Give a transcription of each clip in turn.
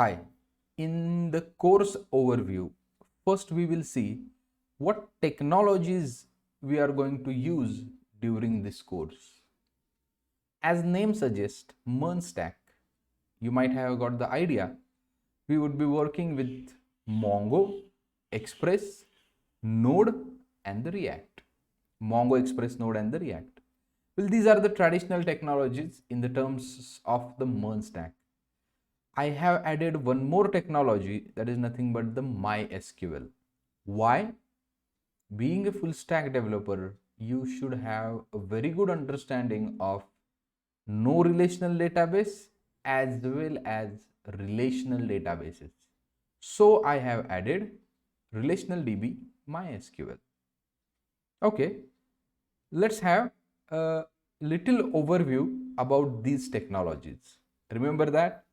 Hi, in the course overview, first we will see what technologies we are going to use during this course. As name suggests, MERN stack, you might have got the idea. We would be working with Mongo, Express, Node and the React. Mongo, Express, Node and the React. Well, these are the traditional technologies in the terms of the MERN stack. I have added one more technology that is nothing but the MySQL. Why? Being a full stack developer, you should have a very good understanding of no relational database as well as relational databases. So I have added relational DB MySQL. Okay, let's have a little overview about these technologies. Remember that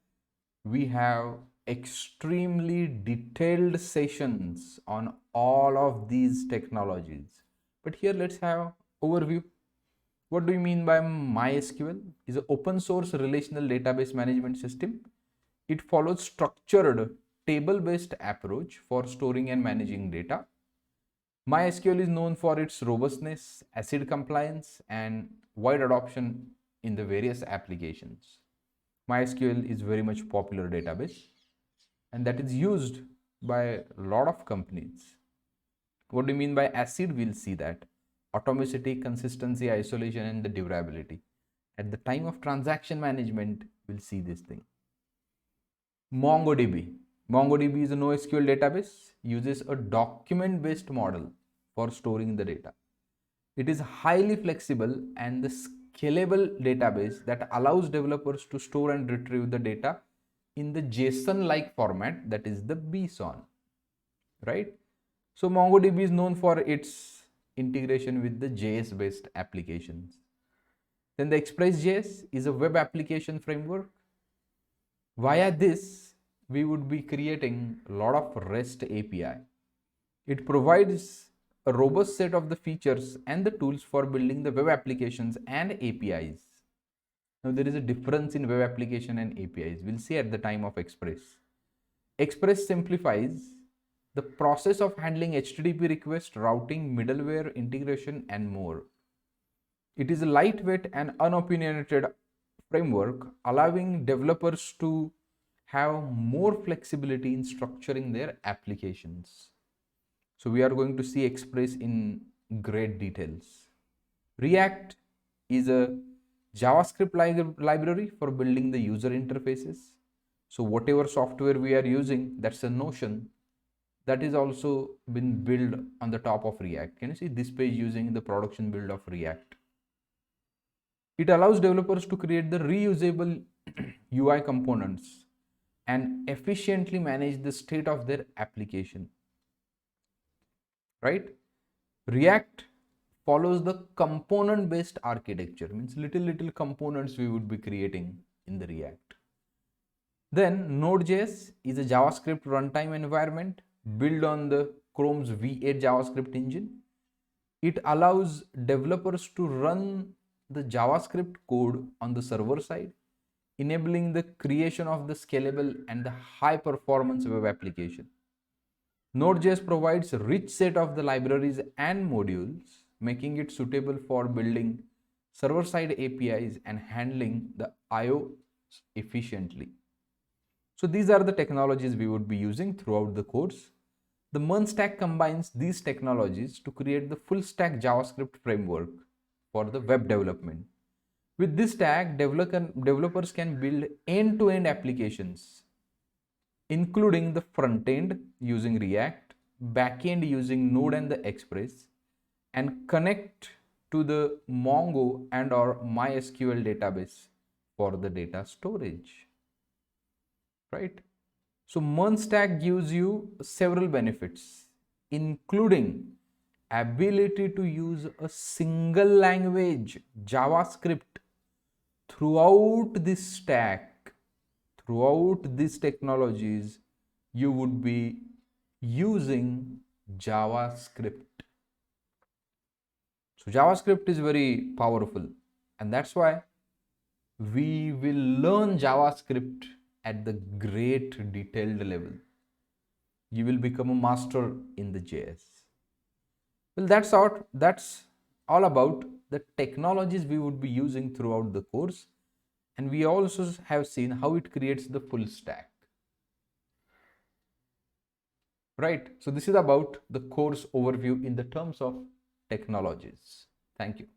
we have extremely detailed sessions on all of these technologies, but here let's have overview. What do you mean by MySQL? Is an open source relational database management system. It follows structured table based approach for storing and managing data. MySQL is known for its robustness, ACID compliance and wide adoption in the various applications. MySQL is very much popular database and that is used by a lot of companies. What do you mean by ACID? We'll see that. Atomicity, consistency, isolation and the durability. At the time of transaction management, we'll see this thing. MongoDB. MongoDB is a NoSQL database, uses a document based model for storing the data. It is highly flexible and the scalable database that allows developers to store and retrieve the data in the JSON like format, that is the BSON, right? So MongoDB is known for its integration with the JS based applications. Then the Express.js is a web application framework. Via this, we would be creating a lot of REST API. It provides a robust set of the features and the tools for building the web applications and APIs. Now there is a difference in web application and APIs. We'll see at the time of Express. Express simplifies the process of handling HTTP request, routing, middleware, integration and more. It is a lightweight and unopinionated framework, allowing developers to have more flexibility in structuring their applications. So we are going to see Express in great details. React is a JavaScript library for building the user interfaces. So whatever software we are using, that's a Notion, that is also been built on the top of React. Can you see this page using the production build of React? It allows developers to create the reusable UI components and efficiently manage the state of their application, right? React follows the component based architecture, means little components we would be creating in the React. Then Node.js is a JavaScript runtime environment built on the Chrome's V8 JavaScript engine. It allows developers to run the JavaScript code on the server side, enabling the creation of the scalable and the high performance web application. Node.js provides a rich set of the libraries and modules, making it suitable for building server-side APIs and handling the I/O efficiently. So these are the technologies we would be using throughout the course. The MERN stack combines these technologies to create the full stack JavaScript framework for the web development. With this stack, developers can build end-to-end applications, including the front end using React, backend using Node and the Express, and connect to the Mongo and or MySQL database for the data storage, right? So MERN stack gives you several benefits, including ability to use a single language, JavaScript, throughout this stack, throughout these technologies, you would be using JavaScript. So JavaScript is very powerful, and that's why we will learn JavaScript at the great detailed level. You will become a master in the JS. Well, that's all about the technologies we would be using throughout the course. And we also have seen how it creates the full stack. Right? So this is about the course overview in the terms of technologies. Thank you.